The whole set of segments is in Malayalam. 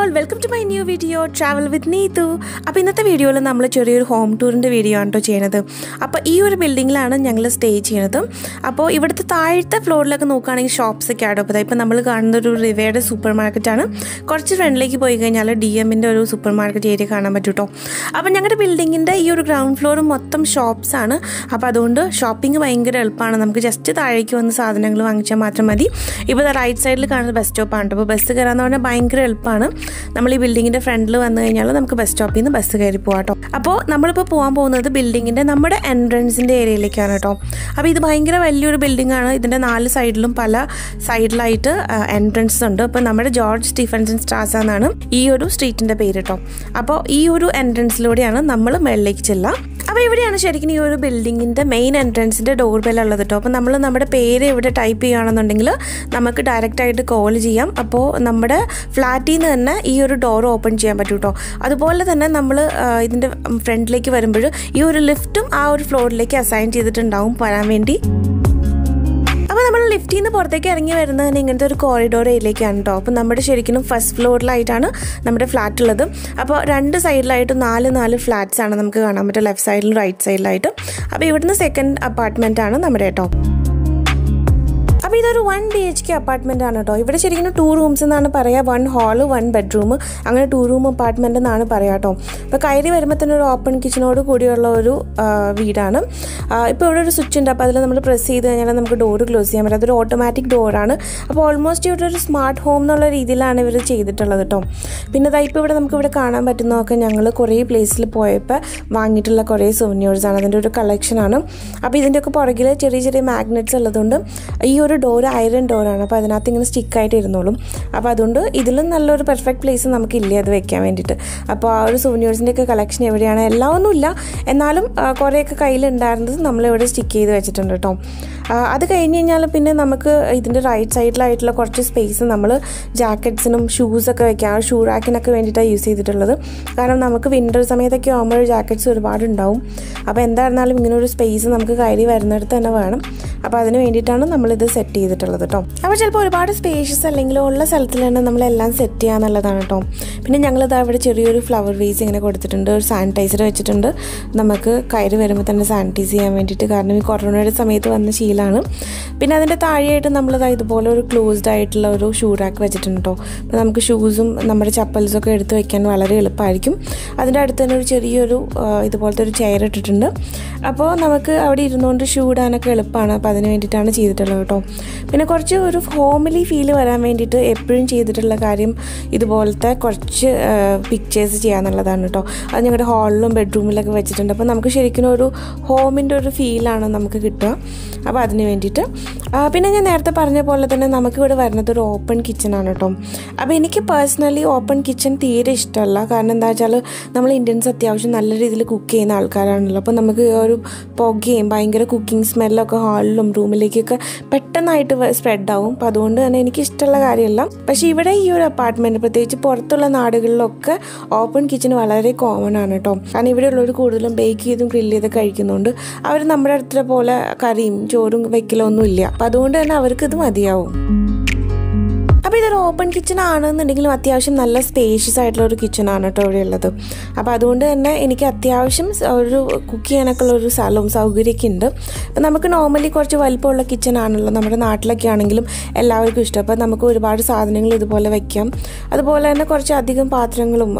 all, welcome to my new video, Travel with Neethu. അപ്പോൾ ഇന്നത്തെ വീഡിയോയിൽ നമ്മൾ ചെറിയൊരു ഹോം ടൂറിൻ്റെ വീഡിയോ ആണ് കേട്ടോ ചെയ്യുന്നത്. അപ്പോൾ ഈ ഒരു ബിൽഡിങ്ങിലാണ് ഞങ്ങൾ സ്റ്റേ ചെയ്യുന്നത്. അപ്പോൾ ഇവിടുത്തെ താഴത്തെ ഫ്ലോറിലൊക്കെ നോക്കുകയാണെങ്കിൽ ഷോപ്സ് ഒക്കെ ആട്ടോ. അപ്പോൾ ഇപ്പോൾ നമ്മൾ കാണുന്ന ഒരു റിവയുടെ സൂപ്പർ മാർക്കറ്റാണ്. കുറച്ച് ഫ്രണ്ടിലേക്ക് പോയി കഴിഞ്ഞാൽ DMൻ്റെ ഒരു സൂപ്പർ മാർക്കറ്റ് ഏരിയ കാണാൻ പറ്റും കേട്ടോ. അപ്പോൾ ഞങ്ങളുടെ ബിൽഡിങ്ങിൻ്റെ ഈ ഒരു ഗ്രൗണ്ട് ഫ്ലോർ മൊത്തം ഷോപ്സ് ആണ്. അപ്പോൾ അതുകൊണ്ട് ഷോപ്പിംഗ് ഭയങ്കര എളുപ്പമാണ്. നമുക്ക് ജസ്റ്റ് താഴേക്ക് വന്ന് സാധനങ്ങൾ വാങ്ങിച്ചാൽ മാത്രം മതി. ഇപ്പോൾ റൈറ്റ് സൈഡിൽ കാണുന്ന ബസ് സ്റ്റോപ്പാണ്. അപ്പോൾ ബസ് കയറാന്ന് പറഞ്ഞാൽ ഭയങ്കര എളുപ്പമാണ്. നമ്മൾ ഈ ബിൽഡിങ്ങിൻ്റെ ഫ്രണ്ടിൽ വന്നു കഴിഞ്ഞാൽ നമുക്ക് ബസ് സ്റ്റോപ്പിൽ നിന്ന് ബസ് കയറി പോകാം കേട്ടോ. അപ്പോൾ നമ്മളിപ്പോൾ പോകാൻ പോകുന്നത് ബിൽഡിങ്ങിൻ്റെ നമ്മുടെ എൻട്രൻസിൻ്റെ ഏരിയയിലേക്കാണ് കേട്ടോ. അപ്പോൾ ഇത് ഭയങ്കര വലിയൊരു ബിൽഡിംഗ് ആണ്. ഇതിൻ്റെ 4 സൈഡിലും പല സൈഡിലായിട്ട് എൻട്രൻസ് ഉണ്ട്. അപ്പോൾ നമ്മുടെ ജോർജ് സ്റ്റീഫൻസൺ സ്ട്രാസ എന്നാണ് ഈ ഒരു സ്ട്രീറ്റിൻ്റെ പേര് കേട്ടോ. അപ്പോൾ ഈ ഒരു എൻട്രൻസിലൂടെയാണ് നമ്മൾ മുകളിലേക്ക് ചെല്ലുക. അപ്പോൾ ഇവിടെയാണ് ശരിക്കും ഈ ഒരു ബിൽഡിങ്ങിൻ്റെ മെയിൻ എൻട്രൻസിൻ്റെ ഡോർ ബെൽ ഉള്ളത് കേട്ടോ. അപ്പോൾ നമ്മൾ നമ്മുടെ പേര് ഇവിടെ ടൈപ്പ് ചെയ്യുകയാണെന്നുണ്ടെങ്കിൽ നമുക്ക് ഡയറക്റ്റായിട്ട് കോൾ ചെയ്യാം. അപ്പോൾ നമ്മുടെ ഫ്ലാറ്റിൽ നിന്ന് തന്നെ ഈ ഒരു ഡോർ ഓപ്പൺ ചെയ്യാൻ പറ്റും കേട്ടോ. അതുപോലെ തന്നെ നമ്മൾ ഇതിൻ്റെ ഫ്രണ്ടിലേക്ക് വരുമ്പോൾ ഈ ഒരു ലിഫ്റ്റും ആ ഒരു ഫ്ലോറിലേക്ക് അസൈൻ ചെയ്തിട്ടുണ്ടാവും വരാൻ വേണ്ടി. അപ്പോൾ നമ്മൾ ലിഫ്റ്റിൽ നിന്ന് പുറത്തേക്ക് ഇറങ്ങി വരുന്നത് തന്നെ ഇങ്ങനത്തെ ഒരു കോറിഡോർ ഏരിയയിലേക്കാണ് കേട്ടോ. അപ്പോൾ നമ്മുടെ ശരിക്കും ഫസ്റ്റ് ഫ്ലോറിലായിട്ടാണ് നമ്മുടെ ഫ്ലാറ്റ് ഉള്ളത്. അപ്പോൾ 2 സൈഡിലായിട്ട് 4 ഫ്ലാറ്റ്സ് ആണ് നമുക്ക് കാണാൻ പറ്റുക, ലെഫ്റ്റ് സൈഡിലും റൈറ്റ് സൈഡിലായിട്ട്. അപ്പോൾ ഇവിടുന്ന് സെക്കൻഡ് അപ്പാർട്ട്മെൻ്റ് ആണ് നമ്മുടെ കേട്ടോ. അപ്പോൾ ഇതൊരു 1 BHK അപ്പാർട്ട്മെൻ്റ് ആണ് കേട്ടോ. ഇവിടെ ശരിക്കും 2 റൂംസ് എന്നാണ് പറയുക. 1 ഹാള് 1 ബെഡ്റൂം, അങ്ങനെ 2 റൂം അപ്പാർട്ട്മെൻ്റ് എന്നാണ് പറയുക കേട്ടോ. അപ്പോൾ കയറി വരുമ്പോൾ തന്നെ ഒരു ഓപ്പൺ കിച്ചനോട് കൂടിയുള്ള ഒരു വീടാണ്. ഇപ്പോൾ ഇവിടെ ഒരു സ്വിച്ച് ഉണ്ട്. അപ്പോൾ അതിൽ നമ്മൾ പ്രസ് ചെയ്ത് കഴിഞ്ഞാൽ നമുക്ക് ഡോർ ക്ലോസ് ചെയ്യാൻ പറ്റും. അതൊരു ഓട്ടോമാറ്റിക് ഡോറാണ്. അപ്പോൾ ഓൾമോസ്റ്റ് ഇവിടെ ഒരു സ്മാർട്ട് ഹോം എന്നുള്ള രീതിയിലാണ് ഇവർ ചെയ്തിട്ടുള്ളത് കേട്ടോ. പിന്നെ ഇപ്പോൾ ഇവിടെ നമുക്കിവിടെ കാണാൻ പറ്റുന്നതൊക്കെ ഞങ്ങൾ കുറേ പ്ലേസിൽ പോയപ്പോൾ വാങ്ങിയിട്ടുള്ള കുറേ സോവനിയേഴ്സാണ്. അതിൻ്റെ ഒരു കളക്ഷനാണ്. അപ്പോൾ ഇതിൻ്റെയൊക്കെ പുറകിൽ ചെറിയ ചെറിയ മാഗ്നറ്റ്സ് ഉള്ളതുകൊണ്ട് ഈ ഒരു ഡോർ അയറൻ ഡോറാണ്. അപ്പോൾ അതിനകത്ത് ഇങ്ങനെ സ്റ്റിക്കായിട്ട് ഇരുന്നോളും. അപ്പോൾ അതുകൊണ്ട് ഇതിലും നല്ലൊരു പെർഫെക്റ്റ് പ്ലേസ് നമുക്കില്ല അത് വെക്കാൻ വേണ്ടിയിട്ട്. അപ്പോൾ ആ ഒരു സോവനിയേഴ്സിൻ്റെയൊക്കെ കളക്ഷൻ എവിടെയാണ്, എല്ലാം ഒന്നുമില്ല, എന്നാലും കുറേയൊക്കെ കയ്യിലുണ്ടായിരുന്നത് നമ്മളിവിടെ സ്റ്റിക്ക് ചെയ്ത് വെച്ചിട്ടുണ്ട് കേട്ടോ. അത് കഴിഞ്ഞ് കഴിഞ്ഞാൽ പിന്നെ നമുക്ക് ഇതിൻ്റെ റൈറ്റ് സൈഡിലായിട്ടുള്ള കുറച്ച് സ്പേസ് നമ്മൾ ജാക്കറ്റ്സിനും ഷൂസൊക്കെ വെക്കാം. ഷൂ റാക്കിനൊക്കെ വേണ്ടിയിട്ടാണ് യൂസ് ചെയ്തിട്ടുള്ളത്. കാരണം നമുക്ക് വിൻ്റർ സമയത്തൊക്കെ ആകുമ്പോൾ ജാക്കറ്റ്സ് ഒരുപാടുണ്ടാവും. അപ്പോൾ എന്തായിരുന്നാലും ഇങ്ങനെ ഒരു സ്പേസ് നമുക്ക് കയറി വരുന്നിടത്ത് തന്നെ വേണം. അപ്പോൾ അതിന് വേണ്ടിയിട്ടാണ് നമ്മളിത് സെറ്റ് ചെയ്തിട്ടുള്ളത് കേട്ടോ. അപ്പോൾ ചിലപ്പോൾ ഒരുപാട് സ്പേഷ്യസ് അല്ലെങ്കിൽ ഉള്ള സ്ഥലത്തിൽ തന്നെ നമ്മളെല്ലാം സെറ്റ് ചെയ്യുക എന്നുള്ളതാണ് കേട്ടോ. പിന്നെ ഞങ്ങളിത് അവിടെ ചെറിയൊരു ഫ്ലവർ വേസ് ഇങ്ങനെ കൊടുത്തിട്ടുണ്ട്. ഒരു സാനിറ്റൈസർ വെച്ചിട്ടുണ്ട് നമുക്ക് കയറി വരുമ്പോൾ തന്നെ സാനിറ്റൈസ് ചെയ്യാൻ വേണ്ടിയിട്ട്. കാരണം ഈ കൊറോണയുടെ സമയത്ത് വന്ന ശീലമാണ്. പിന്നെ അതിൻ്റെ താഴെയായിട്ട് നമ്മളിത് ഇതുപോലെ ഒരു ക്ലോസ്ഡ് ആയിട്ടുള്ള ഒരു ഷൂ റാക്ക് വെച്ചിട്ടുണ്ട് കേട്ടോ. അപ്പോൾ നമുക്ക് ഷൂസും നമ്മുടെ ചപ്പൽസൊക്കെ എടുത്ത് വയ്ക്കാൻ വളരെ എളുപ്പമായിരിക്കും. അതിൻ്റെ അടുത്ത് തന്നെ ഒരു ചെറിയൊരു ഇതുപോലത്തെ ഒരു ചെയർ ഇട്ടിട്ടുണ്ട്. അപ്പോൾ നമുക്ക് അവിടെ ഇരുന്നുകൊണ്ട് ഷൂ ഇടാനൊക്കെ എളുപ്പമാണ്. അപ്പോൾ അതിന് വേണ്ടിയിട്ടാണ് ചെയ്തിട്ടുള്ളത് കേട്ടോ. പിന്നെ കുറച്ച് ഒരു ഹോംലി ഫീൽ വരാൻ വേണ്ടിയിട്ട് എപ്പോഴും ചെയ്തിട്ടുള്ള കാര്യം ഇതുപോലത്തെ കുറച്ച് പിക്ചേഴ്സ് ചെയ്യാന്നുള്ളതാണ് കേട്ടോ. അത് ഞങ്ങളുടെ ഹാളിലും ബെഡ്റൂമിലൊക്കെ വെച്ചിട്ടുണ്ട്. അപ്പോൾ നമുക്ക് ശരിക്കും ഒരു ഹോമിൻ്റെ ഒരു ഫീലാണ് നമുക്ക് കിട്ടുക. അപ്പോൾ അതിന് വേണ്ടിയിട്ട് പിന്നെ ഞാൻ നേരത്തെ പറഞ്ഞ പോലെ തന്നെ നമുക്കിവിടെ വരുന്നത് ഒരു ഓപ്പൺ കിച്ചണാണ് കേട്ടോ. അപ്പോൾ എനിക്ക് പേഴ്സണലി ഓപ്പൺ കിച്ചൺ തീരെ ഇഷ്ടമല്ല. കാരണം എന്താ വെച്ചാൽ നമ്മൾ ഇന്ത്യൻസ് അത്യാവശ്യം നല്ല രീതിയിൽ കുക്ക് ചെയ്യുന്ന ആൾക്കാരാണല്ലോ. അപ്പോൾ നമുക്ക് ഒരു പുകയും ഭയങ്കര കുക്കിംഗ് സ്മെല്ലൊക്കെ ഹാളിലും റൂമിലേക്കൊക്കെ പെട്ടെന്നായിട്ട് സ്പ്രെഡാവും. അപ്പോൾ അതുകൊണ്ട് തന്നെ എനിക്ക് ഇഷ്ടമുള്ള കാര്യമല്ല. പക്ഷേ ഇവിടെ ഈ ഒരു അപ്പാർട്ട്മെൻറ്റ് പ്രത്യേകിച്ച് പുറത്തുള്ള നാടുകളിലൊക്കെ ഓപ്പൺ കിച്ചൺ വളരെ കോമൺ ആണ് കേട്ടോ. കാരണം ഇവിടെയുള്ളവർ കൂടുതലും ബേക്ക് ചെയ്തും ഗ്രില്ല് ചെയ്ത് കഴിക്കുന്നുണ്ട്. അവർ നമ്മുടെ അടുത്ത പോലെ കറിയും ചോറും വെക്കലൊന്നും ഇല്ല. അപ്പം അതുകൊണ്ട് തന്നെ അവർക്ക് ഇത് മതിയാവും. അപ്പോൾ ഇതൊരു ഓപ്പൺ കിച്ചൺ ആണെന്നുണ്ടെങ്കിലും അത്യാവശ്യം നല്ല സ്പേഷ്യസ് ആയിട്ടുള്ള ഒരു കിച്ചണാണ് കേട്ടോ ഇവിടെ ഉള്ളത്. അപ്പോൾ അതുകൊണ്ട് തന്നെ എനിക്ക് അത്യാവശ്യം ഒരു കുക്ക് ചെയ്യാനൊക്കെ ഉള്ളൊരു സ്ഥലവും സൗകര്യമൊക്കെ ഉണ്ട്. അപ്പോൾ നമുക്ക് നോർമലി കുറച്ച് വലിപ്പമുള്ള കിച്ചൺ ആണല്ലോ നമ്മുടെ നാട്ടിലൊക്കെ ആണെങ്കിലും എല്ലാവർക്കും ഇഷ്ടം. അപ്പോൾ നമുക്ക് ഒരുപാട് സാധനങ്ങൾ ഇതുപോലെ വയ്ക്കാം. അതുപോലെ തന്നെ കുറച്ച് അധികം പാത്രങ്ങളും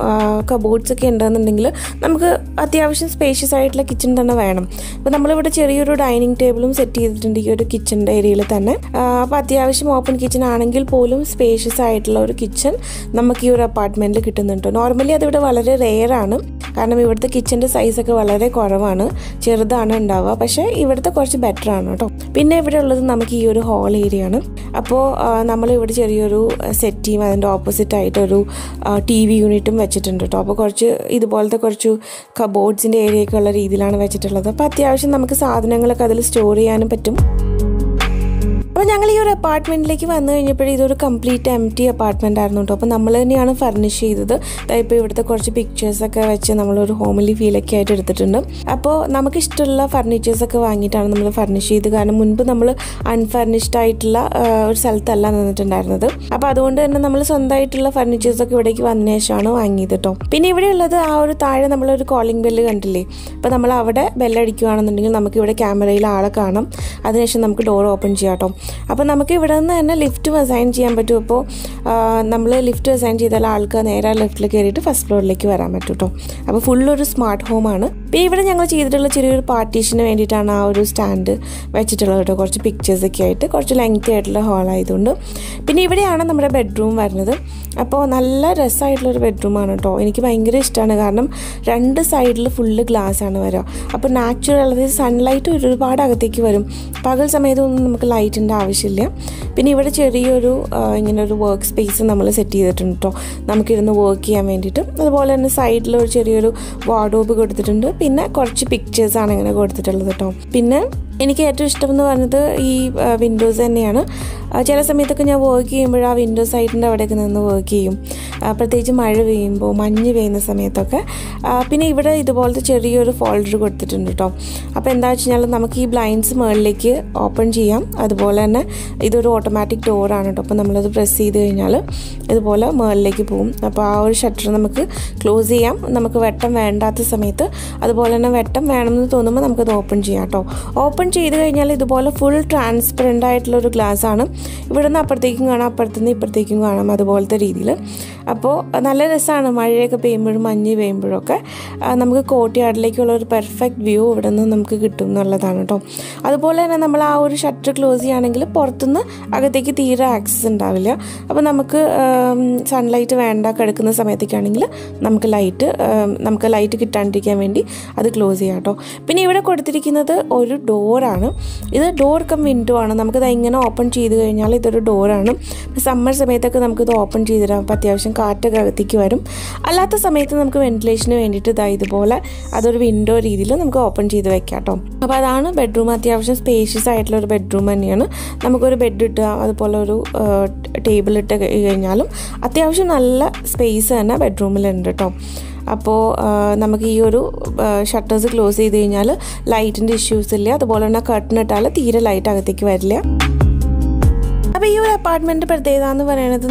കബോർഡ്സ് ഒക്കെ ഉണ്ടെന്നുണ്ടെങ്കിൽ നമുക്ക് അത്യാവശ്യം സ്പേഷ്യസ് ആയിട്ടുള്ള കിച്ചൺ തന്നെ വേണം. അപ്പോൾ നമ്മളിവിടെ ചെറിയൊരു ഡൈനിങ് ടേബിളും സെറ്റ് ചെയ്തിട്ടുണ്ട് ഈ ഒരു കിച്ചണിൻ്റെ ഏരിയയിൽ തന്നെ. അപ്പോൾ അത്യാവശ്യം ഓപ്പൺ കിച്ചൺ ആണെങ്കിൽ പോലും സ്പേഷ്യസ് ആയിട്ടുള്ള ഒരു കിച്ചൺ നമുക്ക് ഈ ഒരു അപ്പാർട്ട്മെൻറ്റിൽ കിട്ടുന്നുണ്ട്. നോർമലി അതിവിടെ വളരെ റെയർ ആണ്. കാരണം ഇവിടുത്തെ കിച്ചൻ്റെ സൈസൊക്കെ വളരെ കുറവാണ്, ചെറുതാണ് ഉണ്ടാവുക. പക്ഷേ ഇവിടുത്തെ കുറച്ച് ബെറ്റർ ആണ് കേട്ടോ. പിന്നെ ഇവിടെ ഉള്ളത് നമുക്ക് ഈ ഒരു ഹാൾ ഏരിയ ആണ്. അപ്പോൾ നമ്മളിവിടെ ചെറിയൊരു സെറ്റിയും അതിൻ്റെ ഓപ്പോസിറ്റായിട്ടൊരു TV യൂണിറ്റും വെച്ചിട്ടുണ്ട് കേട്ടോ. അപ്പോൾ കുറച്ച് ഇതുപോലത്തെ കുറച്ച് കബോർഡ്സിൻ്റെ ഏരിയയൊക്കെ ഉള്ള രീതിയിലാണ് വെച്ചിട്ടുള്ളത്. അപ്പോൾ അത്യാവശ്യം നമുക്ക് സാധനങ്ങളൊക്കെ അതിൽ സ്റ്റോർ ചെയ്യാനും പറ്റും. അപ്പോൾ ഞങ്ങൾ ഈ ഒരു അപ്പാർട്ട്മെൻറ്റിലേക്ക് വന്നു കഴിഞ്ഞപ്പോഴേ ഇതൊരു കംപ്ലീറ്റ് എംപ്റ്റി അപ്പാർട്ട്മെൻ്റ് ആയിരുന്നു കേട്ടോ. അപ്പോൾ നമ്മൾ തന്നെയാണ് ഫർണിഷ് ചെയ്തത്. ഇപ്പോൾ ഇവിടുത്തെ കുറച്ച് പിക്ചേഴ്സൊക്കെ വെച്ച് നമ്മളൊരു ഹോംലി ഫീലൊക്കെ ആയിട്ട് എടുത്തിട്ടുണ്ട്. അപ്പോൾ നമുക്കിഷ്ടമുള്ള ഫർണിച്ചേഴ്സൊക്കെ വാങ്ങിയിട്ടാണ് നമ്മൾ ഫർണിഷ് ചെയ്ത്. കാരണം മുൻപ് നമ്മൾ അൺഫർണിഷ്ഡ് ആയിട്ടുള്ള ഒരു സ്ഥലത്തല്ല നിന്നിട്ടുണ്ടായിരുന്നത്. അപ്പോൾ അതുകൊണ്ട് തന്നെ നമ്മൾ സ്വന്തമായിട്ടുള്ള ഫർണിച്ചേഴ്സൊക്കെ ഇവിടേക്ക് വന്നതിന് ശേഷമാണ് വാങ്ങിയത് കേട്ടോ. പിന്നെ ഇവിടെ ഉള്ളത് ആ ഒരു താഴെ നമ്മളൊരു കോളിംഗ് ബെല്ല് കണ്ടില്ലേ. അപ്പോൾ നമ്മൾ അവിടെ ബെല്ലടിക്കുകയാണെന്നുണ്ടെങ്കിൽ നമുക്കിവിടെ ക്യാമറയിൽ ആളെ കാണാം. അതിനുശേഷം നമുക്ക് ഡോർ ഓപ്പൺ ചെയ്യാം കേട്ടോ. അപ്പോൾ നമുക്ക് ഇവിടെ നിന്ന് തന്നെ ലിഫ്റ്റ് അസൈൻ ചെയ്യാൻ പറ്റും. അപ്പോൾ നമ്മൾ ലിഫ്റ്റ് അസൈൻ ചെയ്താൽ ആൾക്ക് നേരെ ലിഫ്റ്റിൽ കയറിയിട്ട് ഫസ്റ്റ് ഫ്ലോറിലേക്ക് വരാൻ പറ്റും കേട്ടോ. അപ്പോൾ ഫുള്ളൊരു സ്മാർട്ട് ഹോമാണ്. പിന്നെ ഇവിടെ ഞങ്ങൾ ചെയ്തിട്ടുള്ള ചെറിയൊരു പാർട്ടീഷന് വേണ്ടിയിട്ടാണ് ആ ഒരു സ്റ്റാൻഡ് വെച്ചിട്ടുള്ളത് കേട്ടോ. കുറച്ച് പിക്ചേഴ്സൊക്കെ ആയിട്ട് കുറച്ച് ലെങ്തി ആയിട്ടുള്ള ഹോളായതുകൊണ്ട്. പിന്നെ ഇവിടെയാണ് നമ്മുടെ ബെഡ്റൂം വരുന്നത്. അപ്പോൾ നല്ല രസമായിട്ടുള്ളൊരു ബെഡ്റൂമാണ് കേട്ടോ. എനിക്ക് ഭയങ്കര ഇഷ്ടമാണ്. കാരണം രണ്ട് സൈഡിൽ ഫുള്ള് ഗ്ലാസ് ആണ് വരിക. അപ്പോൾ നാച്ചുറൽ, അതായത് സൺലൈറ്റ് ഒരുപാട് അകത്തേക്ക് വരും. പകൽ സമയത്തൊന്നും നമുക്ക് ലൈറ്റിൻ്റെ ആവശ്യമില്ല. പിന്നെ ഇവിടെ ചെറിയൊരു ഇങ്ങനെ ഒരു വർക്ക് സ്പേസ് നമ്മൾ സെറ്റ് ചെയ്തിട്ടുണ്ട് കേട്ടോ, നമുക്കിരുന്ന് വർക്ക് ചെയ്യാൻ വേണ്ടിയിട്ട്. അതുപോലെ തന്നെ സൈഡിൽ ഒരു ചെറിയൊരു വാർഡ്രോബ് കൊടുത്തിട്ടുണ്ട്. പിന്നെ കുറച്ച് പിക്ചേഴ്സാണ് ഇങ്ങനെ കൊടുത്തിട്ടുള്ളത് കേട്ടോ. പിന്നെ എനിക്ക് ഏറ്റവും ഇഷ്ടമെന്ന് പറഞ്ഞത് ഈ വിൻഡോസ് തന്നെയാണ്. ചില സമയത്തൊക്കെ ഞാൻ വർക്ക് ചെയ്യുമ്പോൾ ആ വിൻഡോ സൈഡിൻ്റെ അവിടെയൊക്കെ നിന്ന് വർക്ക് ചെയ്യും, പ്രത്യേകിച്ച് മഴ പെയ്യുമ്പോൾ, മഞ്ഞ് പെയ്യുന്ന സമയത്തൊക്കെ. പിന്നെ ഇവിടെ ഇതുപോലത്തെ ചെറിയൊരു ഫോൾഡർ കൊടുത്തിട്ടുണ്ട് കേട്ടോ. അപ്പോൾ എന്താ വെച്ച് കഴിഞ്ഞാൽ നമുക്ക് ഈ ബ്ലൈൻഡ്സ് മുകളിലേക്ക് ഓപ്പൺ ചെയ്യാം. അതുപോലെ തന്നെ ഇതൊരു ഓട്ടോമാറ്റിക് ഡോറാണ് കേട്ടോ. അപ്പോൾ നമ്മളത് പ്രസ് ചെയ്ത് കഴിഞ്ഞാൽ ഇതുപോലെ മുകളിലേക്ക് പോകും. അപ്പോൾ ആ ഒരു ഷട്ടർ നമുക്ക് ക്ലോസ് ചെയ്യാം നമുക്ക് വെട്ടം വേണ്ടാത്ത സമയത്ത്. അതുപോലെ തന്നെ വെട്ടം വേണമെന്ന് തോന്നുമ്പോൾ നമുക്കത് ഓപ്പൺ ചെയ്യാം കേട്ടോ. ഓപ്പൺ ചെയ്ത് കഴിഞ്ഞാൽ ഇതുപോലെ ഫുൾ ട്രാൻസ്പെറൻ്റ് ആയിട്ടുള്ളൊരു ഗ്ലാസ് ആണ്. ഇവിടെ നിന്ന് അപ്പുറത്തേക്കും കാണാം, അപ്പുറത്തുനിന്ന് ഇപ്പുറത്തേക്കും കാണാം, അതുപോലത്തെ രീതിയിൽ. അപ്പോൾ നല്ല രസമാണ്. മഴയൊക്കെ പെയ്യുമ്പോഴും മഞ്ഞ് പെയ്യുമ്പോഴൊക്കെ നമുക്ക് കോർട്ട്യാർഡിലേക്കുള്ള ഒരു പെർഫെക്റ്റ് വ്യൂ ഇവിടെ നിന്ന് നമുക്ക് കിട്ടും എന്നുള്ളതാണ് കേട്ടോ. അതുപോലെ തന്നെ നമ്മൾ ആ ഒരു ഷട്ടർ ക്ലോസ് ചെയ്യുകയാണെങ്കിൽ പുറത്തുനിന്ന് അകത്തേക്ക് തീരെ ആക്സസ് ഉണ്ടാവില്ല. അപ്പോൾ നമുക്ക് സൺലൈറ്റ് വേണ്ട കിടക്കുന്ന സമയത്തേക്കാണെങ്കിൽ നമുക്ക് ലൈറ്റ് കിട്ടാണ്ടിരിക്കാൻ വേണ്ടി അത് ക്ലോസ് ചെയ്യാം കേട്ടോ. പിന്നെ ഇവിടെ കൊടുത്തിരിക്കുന്നത് ഒരു ഡോറാണ്. ഇത് ഡോർ കം വിൻഡോ ആണ്. നമുക്കത് ഇങ്ങനെ ഓപ്പൺ ചെയ്ത് കഴിഞ്ഞാൽ ഇതൊരു ഡോറാണ്. സമ്മർ സമയത്തൊക്കെ നമുക്കിത് ഓപ്പൺ ചെയ്തിടാം. അപ്പോൾ അത്യാവശ്യം കാറ്റൊക്കെ അകത്തേക്ക് വരും. അല്ലാത്ത സമയത്ത് നമുക്ക് വെന്റിലേഷന് വേണ്ടിയിട്ട് ഇതുപോലെ അതൊരു വിൻഡോ രീതിയിൽ നമുക്ക് ഓപ്പൺ ചെയ്ത് വെക്കാം കേട്ടോ. അപ്പോൾ അതാണ് ബെഡ്റൂം. അത്യാവശ്യം സ്പേഷ്യസ് ആയിട്ടുള്ള ഒരു ബെഡ്റൂം തന്നെയാണ്. നമുക്കൊരു ബെഡ് ഇട്ടുക, അതുപോലെ ഒരു ടേബിൾ ഇട്ട് കഴിഞ്ഞാലും അത്യാവശ്യം നല്ല സ്പേസ് തന്നെ ബെഡ്റൂമിലുണ്ട് കേട്ടോ. അപ്പോൾ നമുക്ക് ഈ ഒരു ഷട്ടേഴ്സ് ക്ലോസ് ചെയ്ത് കഴിഞ്ഞാൽ ലൈറ്റിൻ്റെ ഇഷ്യൂസ് ഇല്ല. അതുപോലെ തന്നെ കർട്ടൻ ഇട്ടാൽ തീരെ ലൈറ്റ് അകത്തേക്ക് വരില്ല. അപ്പോൾ ഈ ഒരു അപ്പാർട്ട്മെൻറ്റ് പ്രത്യേകത എന്ന് പറയുന്നത്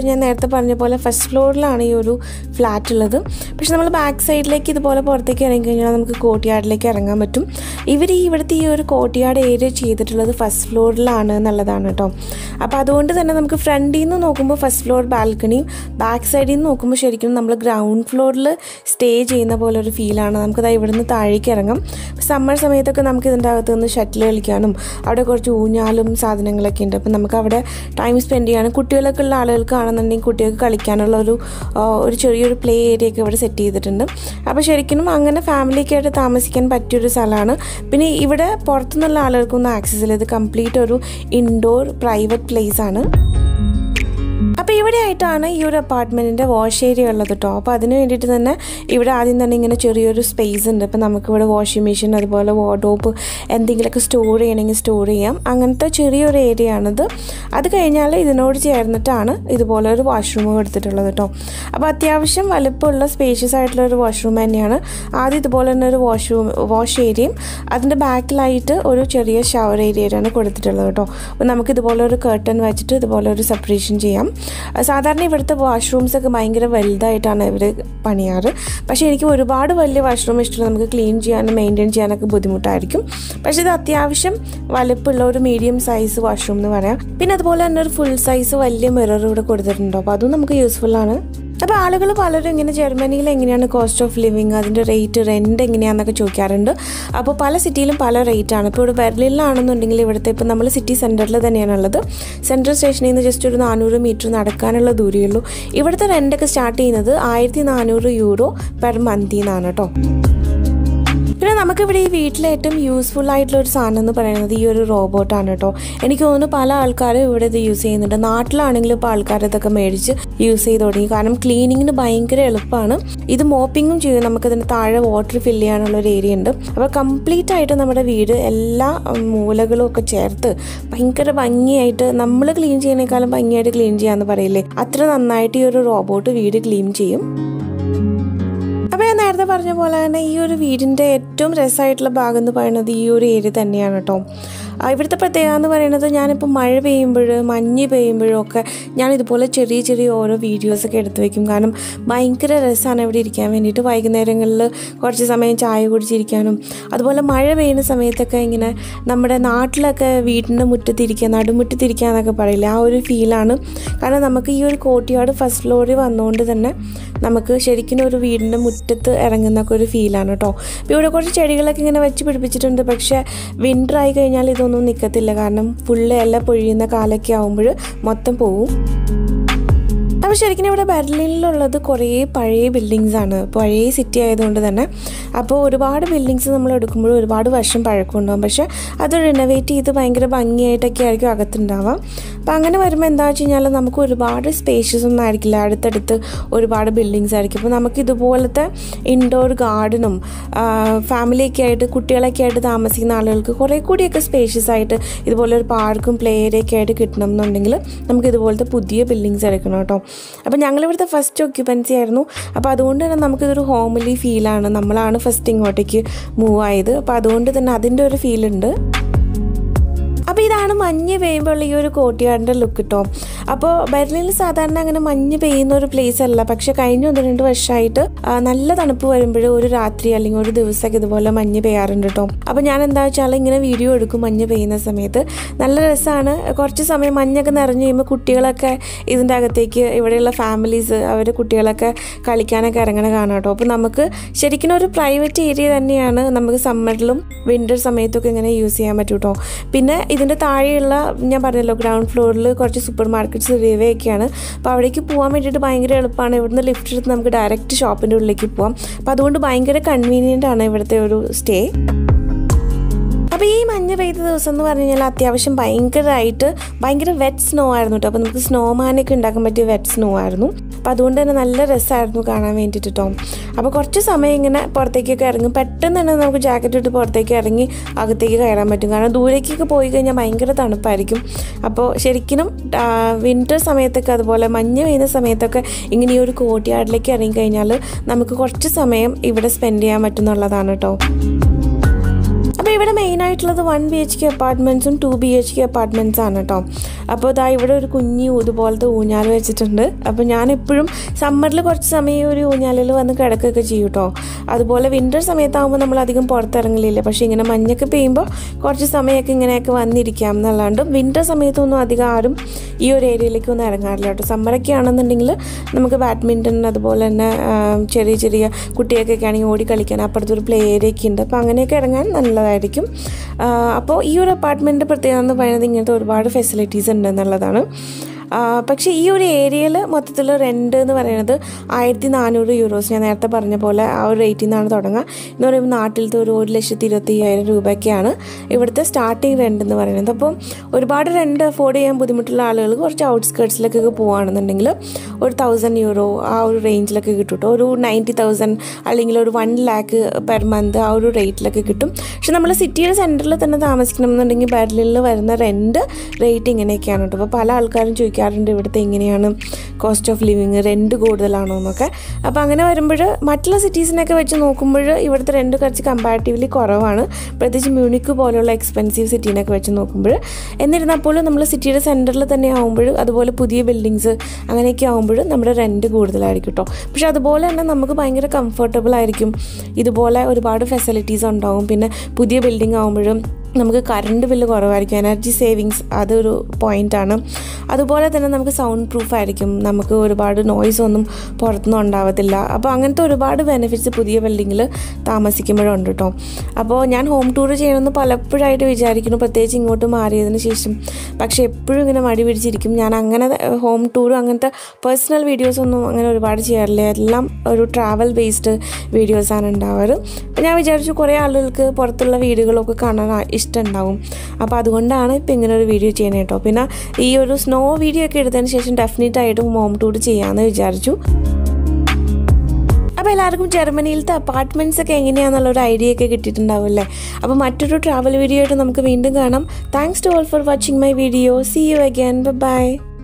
ഞാൻ നേരത്തെ പറഞ്ഞ പോലെ ഫസ്റ്റ് ഫ്ലോറിലാണ് ഈ ഒരു ഫ്ലാറ്റ് ഉള്ളത്. പക്ഷെ നമ്മൾ ബാക്ക് സൈഡിലേക്ക് ഇതുപോലെ പുറത്തേക്ക് ഇറങ്ങി കഴിഞ്ഞാൽ നമുക്ക് കോർട്ട്യാർഡിലേക്ക് ഇറങ്ങാൻ പറ്റും. ഇവിടുത്തെ ഈ ഒരു കോർട്ട്യാർഡ് ഏരിയ ചെയ്തിട്ടുള്ളത് ഫസ്റ്റ് ഫ്ലോറിലാണ് എന്നുള്ളതാണ് കേട്ടോ. അപ്പോൾ അതുകൊണ്ട് തന്നെ നമുക്ക് ഫ്രണ്ടിൽ നിന്ന് നോക്കുമ്പോൾ ഫസ്റ്റ് ഫ്ലോർ ബാൽക്കണിയും ബാക്ക് സൈഡിൽ നിന്ന് നോക്കുമ്പോൾ ശരിക്കും നമ്മൾ ഗ്രൗണ്ട് ഫ്ലോറിൽ സ്റ്റേ ചെയ്യുന്ന പോലെ ഒരു ഫീലാണ്. നമുക്കത് ഇവിടുന്ന് താഴേക്ക് ഇറങ്ങാം. സമ്മർ സമയത്തൊക്കെ നമുക്ക് ഇതിൻ്റെ അകത്ത് നിന്ന് ഷട്ടിൽ കളിക്കാനും അവിടെ കുറച്ച് ഊഞ്ഞാലും സാധനങ്ങളൊക്കെ ഉണ്ട്. അപ്പോൾ നമുക്ക് അവിടെ ടൈം സ്പെൻഡ് ചെയ്യാനും കുട്ടികളൊക്കെ ഉള്ള ആളുകൾക്കാണെന്നുണ്ടെങ്കിൽ കുട്ടികൾക്ക് കളിക്കാനുള്ള ഒരു ചെറിയൊരു പ്ലേ ഏരിയ ഒക്കെ ഇവിടെ സെറ്റ് ചെയ്തിട്ടുണ്ട്. അപ്പോൾ ശരിക്കും അങ്ങനെ ഫാമിലിയൊക്കെ ആയിട്ട് താമസിക്കാൻ പറ്റിയൊരു സ്ഥലമാണ്. പിന്നെ ഇവിടെ പുറത്തുനിന്നുള്ള ആളുകൾക്കൊന്നും ആക്സസ് ഇല്ല. ഇത് കംപ്ലീറ്റ് ഒരു ഇൻഡോർ പ്രൈവറ്റ് പ്ലേസ് ആണ്. അപ്പോൾ ഇവിടെ ആയിട്ടാണ് ഈ ഒരു അപ്പാർട്ട്മെൻറ്റിൻ്റെ വാഷ് ഏരിയ ഉള്ളത് കേട്ടോ. അപ്പോൾ അതിന് വേണ്ടിയിട്ട് തന്നെ ഇവിടെ ആദ്യം തന്നെ ഇങ്ങനെ ചെറിയൊരു സ്പേസ് ഉണ്ട്. അപ്പോൾ നമുക്കിവിടെ വാഷിംഗ് മെഷീൻ, അതുപോലെ വാർഡ്രോബ് എന്തെങ്കിലുമൊക്കെ സ്റ്റോർ ചെയ്യണമെങ്കിൽ സ്റ്റോർ ചെയ്യാം. അങ്ങനത്തെ ചെറിയൊരു ഏരിയ ആണിത്. അത് കഴിഞ്ഞാൽ ഇതിനോട് ചേർന്നിട്ടാണ് ഇതുപോലെ ഒരു വാഷ്റൂം എടുത്തിട്ടുള്ളത് കേട്ടോ. അപ്പോൾ അത്യാവശ്യം വലുപ്പമുള്ള സ്പേഷ്യസ് ആയിട്ടുള്ള ഒരു വാഷ്റൂം തന്നെയാണ്. ആദ്യം ഇതുപോലെ തന്നെ ഒരു വാഷ് ഏരിയയും അതിൻ്റെ ബാക്കിലായിട്ട് ഒരു ചെറിയ ഷവർ ഏരിയയാണ് കൊടുത്തിട്ടുള്ളത് കേട്ടോ. അപ്പോൾ നമുക്കിതുപോലെ ഒരു കർട്ടൻ വെച്ചിട്ട് ഇതുപോലെ ഒരു സെപ്പറേഷൻ ചെയ്യാം. സാധാരണ ഇവിടുത്തെ വാഷ്റൂംസൊക്കെ ഭയങ്കര വലുതായിട്ടാണ് ഇവർ പണിയാറ്. പക്ഷേ എനിക്ക് ഒരുപാട് വലിയ വാഷ്റൂം ഇഷ്ടമില്ല. നമുക്ക് ക്ലീൻ ചെയ്യാനും മെയിൻറ്റെയിൻ ചെയ്യാനൊക്കെ ബുദ്ധിമുട്ടായിരിക്കും. പക്ഷേ ഇത് അത്യാവശ്യം വലുപ്പമുള്ള ഒരു മീഡിയം സൈസ് വാഷ്റൂം എന്ന് പറയാം. പിന്നെ അതുപോലെ തന്നെ ഒരു ഫുൾ സൈസ് വലിയ മിറർ ഇവിടെ കൊടുത്തിട്ടുണ്ടോ. അപ്പോൾ അതും നമുക്ക് യൂസ്ഫുള്ളാണ്. അപ്പോൾ ആളുകൾ പലരും ഇങ്ങനെ ജർമ്മനിയിൽ എങ്ങനെയാണ് കോസ്റ്റ് ഓഫ് ലിവിങ്, അതിൻ്റെ റെൻറ്റ് എങ്ങനെയാണെന്നൊക്കെ ചോദിക്കാറുണ്ട്. അപ്പോൾ പല സിറ്റിയിലും പല റേറ്റാണ്. ഇപ്പോൾ ഇവിടെ ബെർലിനിലാണെന്നുണ്ടെങ്കിൽ ഇവിടുത്തെ ഇപ്പോൾ നമ്മൾ സിറ്റി സെൻറ്ററിൽ തന്നെയാണുള്ളത്. സെൻട്രൽ സ്റ്റേഷനിൽ നിന്ന് ജസ്റ്റ് ഒരു 400 മീറ്റർ നടക്കാനുള്ള ദൂരമേ ഉള്ളൂ. ഇവിടുത്തെ റെൻ്റൊക്കെ സ്റ്റാർട്ട് ചെയ്യുന്നത് €1400 പെർ മന്തിൽ നിന്നാണ് കേട്ടോ. പിന്നെ നമുക്കിവിടെ ഈ വീട്ടിലെ ഏറ്റവും യൂസ്ഫുൾ ആയിട്ടുള്ള ഒരു സാധനം എന്ന് പറയുന്നത് ഈ ഒരു റോബോട്ടാണ് കേട്ടോ. എനിക്ക് തോന്നുന്നു പല ആൾക്കാരും ഇവിടെ ഇത് യൂസ് ചെയ്യുന്നുണ്ട്. നാട്ടിലാണെങ്കിലും ഇപ്പോൾ ആൾക്കാർ ഇതൊക്കെ മേടിച്ച് യൂസ് ചെയ്ത് തുടങ്ങി. കാരണം ക്ലീനിങ്ങിന് ഭയങ്കര എളുപ്പമാണ്. ഇത് മോപ്പിങ്ങും ചെയ്യും. നമുക്കതിന് താഴെ വാട്ടർ ഫില്ല് ചെയ്യാനുള്ള ഒരു ഏരിയ ഉണ്ട്. അപ്പോൾ കംപ്ലീറ്റ് ആയിട്ട് നമ്മുടെ വീട് എല്ലാ മൂലകളും ഒക്കെ ചേർത്ത് ഭയങ്കര ഭംഗിയായിട്ട്, നമ്മൾ ക്ലീൻ ചെയ്യുന്നതിനേക്കാളും ഭംഗിയായിട്ട് ക്ലീൻ ചെയ്യാമെന്ന് പറയില്ലേ, അത്ര നന്നായിട്ട് ഈ ഒരു റോബോട്ട് വീട് ക്ലീൻ ചെയ്യും. അപ്പോൾ ഞാൻ നേരത്തെ പറഞ്ഞ പോലെ തന്നെ ഈ ഒരു വീടിൻ്റെ ഏറ്റവും രസമായിട്ടുള്ള ഭാഗം എന്ന് പറയുന്നത് ഈ ഒരു ഏരിയ തന്നെയാണ് കേട്ടോ. ഇവിടുത്തെ പ്രത്യേകത എന്ന് പറയുന്നത്, ഞാനിപ്പോൾ മഴ പെയ്യുമ്പോൾ മഞ്ഞ് പെയ്യുമ്പോഴും ഒക്കെ ഞാൻ ഇതുപോലെ ചെറിയ ചെറിയ ഓരോ വീഡിയോസൊക്കെ എടുത്ത് വയ്ക്കും. കാരണം ഭയങ്കര രസമാണ് ഇവിടെ ഇരിക്കാൻ വേണ്ടിയിട്ട്. വൈകുന്നേരങ്ങളിൽ കുറച്ച് സമയം ചായ കുടിച്ചിരിക്കാനും, അതുപോലെ മഴ പെയ്യുന്ന സമയത്തൊക്കെ ഇങ്ങനെ നമ്മുടെ നാട്ടിലൊക്കെ വീടിൻ്റെ മുറ്റത്തിരിക്കുക, നടുമുറ്റത്തിരിക്കുക എന്നൊക്കെ പറയില്ല, ആ ഒരു ഫീലാണ്. കാരണം നമുക്ക് ഈ ഒരു കോർട്ട്യാർഡ് ഫസ്റ്റ് ഫ്ലോറിൽ വന്നുകൊണ്ട് തന്നെ നമുക്ക് ശരിക്കും ഒരു വീടിൻ്റെ മുറ്റത്ത് ഇറങ്ങുന്നൊക്കെ ഒരു ഫീലാണ് കേട്ടോ. അപ്പോൾ ഇവിടെ കുറച്ച് ചെടികളൊക്കെ ഇങ്ങനെ വെച്ച് പിടിപ്പിച്ചിട്ടുണ്ട്. പക്ഷേ വിൻ്റർ ആയി കഴിഞ്ഞാൽ ഇതൊന്നും നിൽക്കത്തില്ല. കാരണം ഫുള്ള് ഇല പൊഴിയുന്ന കാലൊക്കെ ആകുമ്പോൾ മൊത്തം പോവും. അപ്പോൾ ശരിക്കും ഇവിടെ ബെർലിനിലുള്ളത് കുറേ പഴയ ബിൽഡിങ്സാണ്, പഴയ സിറ്റി ആയതുകൊണ്ട് തന്നെ. അപ്പോൾ ഒരുപാട് ബിൽഡിങ്സ് നമ്മൾ എടുക്കുമ്പോൾ ഒരുപാട് വർഷം പഴക്കമുണ്ടാകും. പക്ഷേ അത് റിനോവേറ്റ് ചെയ്ത് ഭയങ്കര ഭംഗിയായിട്ടൊക്കെ ആയിരിക്കും അകത്തുണ്ടാവാം. അപ്പോൾ അങ്ങനെ വരുമ്പോൾ എന്താ വെച്ച് കഴിഞ്ഞാൽ നമുക്ക് ഒരുപാട് സ്പേഷ്യസ് ഒന്നും ആയിരിക്കില്ല, അടുത്തടുത്ത് ഒരുപാട് ബിൽഡിങ്സ് ആയിരിക്കും. അപ്പോൾ നമുക്ക് ഇതുപോലത്തെ ഇൻഡോർ ഗാർഡനും ഫാമിലിയൊക്കെ ആയിട്ട് കുട്ടികളൊക്കെ ആയിട്ട് താമസിക്കുന്ന ആളുകൾക്ക് കുറേ കൂടിയൊക്കെ സ്പേഷ്യസ് ആയിട്ട് ഇതുപോലെ ഒരു പാർക്കും പ്ലേ ഏരിയയൊക്കെ ആയിട്ട് കിട്ടണം എന്നുണ്ടെങ്കിൽ നമുക്ക് ഇതുപോലത്തെ പുതിയ ബിൽഡിങ്സ് എടുക്കണം കേട്ടോ. അപ്പോൾ ഞങ്ങളിവിടുത്തെ ഫസ്റ്റ് ഒക്യുപ്പൻസി ആയിരുന്നു. അപ്പോൾ അതുകൊണ്ട് തന്നെ നമുക്കിതൊരു ഹോംലി ഫീലാണ്. നമ്മളാണ് ഫസ്റ്റ് ഇങ്ങോട്ടേക്ക് മൂവ് ആയത്. അപ്പോൾ അതുകൊണ്ട് തന്നെ അതിൻ്റെ ഒരു ഫീലുണ്ട്. അപ്പോൾ ഇതാണ് മഞ്ഞ് പെയ്യുമ്പോൾ ഈ ഒരു കോർട്ട്യാർഡിൻ്റെ ലുക്ക് കേട്ടോ. അപ്പോൾ ബെർലിനിൽ സാധാരണ അങ്ങനെ മഞ്ഞ് പെയ്യുന്ന ഒരു പ്ലേസ് അല്ല. പക്ഷേ കഴിഞ്ഞ 1-2 വർഷമായിട്ട് നല്ല തണുപ്പ് വരുമ്പോൾ ഒരു രാത്രി അല്ലെങ്കിൽ ഒരു ദിവസമൊക്കെ ഇതുപോലെ മഞ്ഞ് പെയ്യാറുണ്ട് കേട്ടോ. അപ്പോൾ ഞാൻ എന്താ വെച്ചാൽ ഇങ്ങനെ വീഡിയോ എടുക്കും മഞ്ഞ് പെയ്യുന്ന സമയത്ത്. നല്ല രസമാണ്. കുറച്ച് സമയം മഞ്ഞൊക്കെ നിറഞ്ഞു കഴിയുമ്പോൾ കുട്ടികളൊക്കെ ഇതിൻ്റെ അകത്തേക്ക്, ഇവിടെയുള്ള ഫാമിലീസ് അവർ കുട്ടികളൊക്കെ കളിക്കാനൊക്കെ ഇറങ്ങണ കാണാം കേട്ടോ. അപ്പോൾ നമുക്ക് ശരിക്കും ഒരു പ്രൈവറ്റ് ഏരിയ തന്നെയാണ്. നമുക്ക് സമ്മറിലും വിൻ്റർ സമയത്തൊക്കെ ഇങ്ങനെ യൂസ് ചെയ്യാൻ പറ്റും കേട്ടോ. പിന്നെ ഇതിൻ്റെ താഴെയുള്ള, ഞാൻ പറഞ്ഞല്ലോ, ഗ്രൗണ്ട് ഫ്ലോറിൽ കുറച്ച് സൂപ്പർ മാർക്കറ്റ്സ് റിവയൊക്കെയാണ്. അപ്പോൾ അവിടേക്ക് പോകാൻ വേണ്ടിയിട്ട് ഭയങ്കര എളുപ്പമാണ്. ഇവിടുന്ന് ലിഫ്റ്റ് എടുത്ത് നമുക്ക് ഡയറക്റ്റ് ഷോപ്പിൻ്റെ ഉള്ളിലേക്ക് പോകാം. അപ്പോൾ അതുകൊണ്ട് ഭയങ്കര കൺവീനിയൻ്റ് ആണ് ഇവിടുത്തെ ഒരു സ്റ്റേ. അപ്പോൾ ഈ മഞ്ഞ് പെയ്ത ദിവസം എന്ന് പറഞ്ഞു കഴിഞ്ഞാൽ അത്യാവശ്യം ഭയങ്കര വെറ്റ് സ്നോ ആയിരുന്നു കേട്ടോ. അപ്പോൾ നമുക്ക് സ്നോമാനൊക്കെ ഉണ്ടാക്കാൻ പറ്റിയ വെറ്റ് സ്നോ ആയിരുന്നു. അപ്പോൾ അതുകൊണ്ട് തന്നെ നല്ല രസമായിരുന്നു കാണാൻ വേണ്ടിയിട്ട് കേട്ടോ. അപ്പോൾ കുറച്ച് സമയം ഇങ്ങനെ പുറത്തേക്കൊക്കെ ഇറങ്ങും. പെട്ടെന്ന് തന്നെ നമുക്ക് ജാക്കറ്റ് ഇട്ട് പുറത്തേക്ക് ഇറങ്ങി അകത്തേക്ക് കയറാൻ പറ്റും. കാരണം ദൂരേക്കൊക്കെ പോയി കഴിഞ്ഞാൽ ഭയങ്കര തണുപ്പായിരിക്കും. അപ്പോൾ ശരിക്കും വിൻ്റർ സമയത്തൊക്കെ അതുപോലെ മഞ്ഞ് പെയ്യുന്ന സമയത്തൊക്കെ ഇങ്ങനെ ഈ ഒരു കോർട്ട്യാർഡിലേക്ക് ഇറങ്ങിക്കഴിഞ്ഞാൽ നമുക്ക് കുറച്ച് സമയം ഇവിടെ സ്പെൻഡ് ചെയ്യാൻ പറ്റുന്നുള്ളതാണ് കേട്ടോ. അപ്പോൾ ഇവിടെ മെയിനായിട്ടുള്ളത് 1 BHK അപ്പാർട്ട്മെൻറ്റ്സും 2 BHK അപ്പാർട്ട്മെൻറ്റ്സ് ആണ് കേട്ടോ. അപ്പോൾ ഇതാ ഇവിടെ ഒരു കുഞ്ഞി ഇതുപോലത്തെ ഊഞ്ഞാൽ വെച്ചിട്ടുണ്ട്. അപ്പോൾ ഞാനെപ്പോഴും സമ്മറിൽ കുറച്ച് സമയം ഒരു ഊഞ്ഞാലിൽ വന്ന് കിടക്കുകയൊക്കെ ചെയ്യും കേട്ടോ. അതുപോലെ വിൻ്റർ സമയത്താകുമ്പോൾ നമ്മളധികം പുറത്തിറങ്ങലില്ല. പക്ഷേ ഇങ്ങനെ മഞ്ഞൊക്കെ പെയ്യുമ്പോൾ കുറച്ച് സമയമൊക്കെ ഇങ്ങനെയൊക്കെ വന്നിരിക്കാം എന്നല്ലാണ്ട് വിൻ്റർ സമയത്തൊന്നും അധികം ആരും ഈ ഒരു ഏരിയയിലേക്ക് ഒന്നും ഇറങ്ങാറില്ല കേട്ടോ. സമ്മറൊക്കെ ആണെന്നുണ്ടെങ്കിൽ നമുക്ക് ബാഡ്മിൻ്റൺ, അതുപോലെ തന്നെ ചെറിയ ചെറിയ കുട്ടികൾക്കൊക്കെ ആണെങ്കിൽ ഓടി കളിക്കാൻ അപ്പുറത്തൊരു പ്ലേ ഏരിയയൊക്കെ ഉണ്ട്. അപ്പോൾ അങ്ങനെയൊക്കെ ഇറങ്ങാൻ നല്ലതായിരിക്കും. അപ്പോൾ ഈ ഒരു അപ്പാർട്ട്മെൻറ്റ് പ്രത്യേകത എന്ന് പറയുന്നത് ഇങ്ങനത്തെ ഒരുപാട് ഫെസിലിറ്റീസ് ഉണ്ടെന്നുള്ളതാണ്. പക്ഷേ ഈ ഒരു ഏരിയയിൽ മൊത്തത്തിൽ റെൻറ്റ് എന്ന് പറയുന്നത് 1400 യൂറോസ്, ഞാൻ നേരത്തെ പറഞ്ഞ പോലെ ആ ഒരു റേറ്റിൽ നിന്നാണ് തുടങ്ങുക. എന്ന് പറയുമ്പോൾ നാട്ടിലത്തെ ഒരു 1,25,000 രൂപയ്ക്കാണ് ഇവിടുത്തെ സ്റ്റാർട്ടിങ് റെൻറ്റ് എന്ന് പറയുന്നത്. അപ്പോൾ ഒരുപാട് റെൻറ്റ് അഫോർഡ് ചെയ്യാൻ ബുദ്ധിമുട്ടുള്ള ആളുകൾ കുറച്ച് ഔട്ട്സ്കേർട്സിലേക്കൊക്കെ പോകുകയാണെന്നുണ്ടെങ്കിൽ ഒരു 1000 യൂറോ ആ ഒരു റേഞ്ചിലൊക്കെ കിട്ടും കേട്ടോ. ഒരു 90,000 അല്ലെങ്കിൽ ഒരു 1 lakh പെർ മന്ത് ആ ഒരു റേറ്റിലൊക്കെ കിട്ടും. പക്ഷെ നമ്മൾ സിറ്റിയുടെ സെൻറ്ററിൽ തന്നെ താമസിക്കണമെന്നുണ്ടെങ്കിൽ ബെർലിനിൽ വരുന്ന റേറ്റ് ഇങ്ങനെയൊക്കെയാണ് കേട്ടോ. അപ്പോൾ പല ആൾക്കാരും ചോദിക്കാറുണ്ട് ഇവിടുത്തെ എങ്ങനെയാണ് കോസ്റ്റ് ഓഫ് ലിവിങ്, റെൻറ്റ് കൂടുതലാണോ എന്നൊക്കെ. അപ്പോൾ അങ്ങനെ വരുമ്പോൾ മറ്റുള്ള സിറ്റീസിനൊക്കെ വെച്ച് നോക്കുമ്പോൾ ഇവിടുത്തെ റെൻറ്റ് കുറച്ച് കമ്പാരിറ്റീവ്ലി കുറവാണ്, പ്രത്യേകിച്ച് മ്യൂണിക്ക് പോലുള്ള എക്സ്പെൻസീവ് സിറ്റീനൊക്കെ വെച്ച് നോക്കുമ്പോൾ. എന്നിരുന്നാൽ പോലും നമ്മൾ സിറ്റിയുടെ സെൻറ്ററിൽ തന്നെ ആകുമ്പോൾ, അതുപോലെ പുതിയ ബിൽഡിങ്സ് അങ്ങനെയൊക്കെ ആകുമ്പോൾ നമ്മുടെ റെൻറ്റ് കൂടുതലായിരിക്കും കേട്ടോ. പക്ഷെ അതുപോലെ തന്നെ നമുക്ക് ഭയങ്കര കംഫർട്ടബിൾ ആയിരിക്കും. ഇതുപോലെ ഒരുപാട് ഫെസിലിറ്റീസ് ഉണ്ടാവും. പിന്നെ പുതിയ ബിൽഡിംഗ് ആകുമ്പോഴും നമുക്ക് കറണ്ട് ബില്ല് കുറവായിരിക്കും, എനർജി സേവിങ്സ് അതൊരു പോയിൻ്റാണ്. അതുപോലെ തന്നെ നമുക്ക് സൗണ്ട് പ്രൂഫ് ആയിരിക്കും, നമുക്ക് ഒരുപാട് നോയ്സ് ഒന്നും പുറത്തുനിന്നും ഉണ്ടാവത്തില്ല. അപ്പോൾ അങ്ങനത്തെ ഒരുപാട് ബെനിഫിറ്റ്സ് പുതിയ ബിൽഡിങ്ങിൽ താമസിക്കുമ്പോഴുണ്ട് കേട്ടോ. അപ്പോൾ ഞാൻ ഹോം ടൂർ ചെയ്യണമെന്ന് പലപ്പോഴായിട്ട് വിചാരിക്കുന്നു, പ്രത്യേകിച്ച് ഇങ്ങോട്ട് മാറിയതിന് ശേഷം. പക്ഷേ എപ്പോഴും ഇങ്ങനെ മടി പിടിച്ചിരിക്കും. ഞാൻ അങ്ങനെ ഹോം ടൂറും അങ്ങനത്തെ പേഴ്സണൽ വീഡിയോസൊന്നും അങ്ങനെ ഒരുപാട് ചെയ്യാറില്ല. എല്ലാം ഒരു ട്രാവൽ ബേസ്ഡ് വീഡിയോസാണ് ഉണ്ടാവാറ്. അപ്പോൾ ഞാൻ വിചാരിച്ചു കുറേ ആളുകൾക്ക് പുറത്തുള്ള വീടുകളൊക്കെ കാണാൻ ഇഷ്ടമുണ്ടാവും. അപ്പോൾ അതുകൊണ്ടാണ് ഇപ്പോൾ ഇങ്ങനെ ഒരു വീഡിയോ ചെയ്യുന്നത് കേട്ടോ. പിന്നെ ഈ ഒരു സ്നോ വീഡിയോ ഒക്കെ എടുത്തതിന് ശേഷം ഡെഫിനറ്റായിട്ടും ഹോം ടൂർ ചെയ്യാമെന്ന് വിചാരിച്ചു. അപ്പോൾ എല്ലാവർക്കും ജർമ്മനിയിലത്തെ അപ്പാർട്ട്മെൻറ്റ്സ് ഒക്കെ എങ്ങനെയാണെന്നുള്ളൊരു ഐഡിയ ഒക്കെ കിട്ടിയിട്ടുണ്ടാവും അല്ലേ. അപ്പോൾ മറ്റൊരു ട്രാവൽ വീഡിയോ ആയിട്ട് നമുക്ക് വീണ്ടും കാണാം. Thanks to all for watching my video. See you again. By.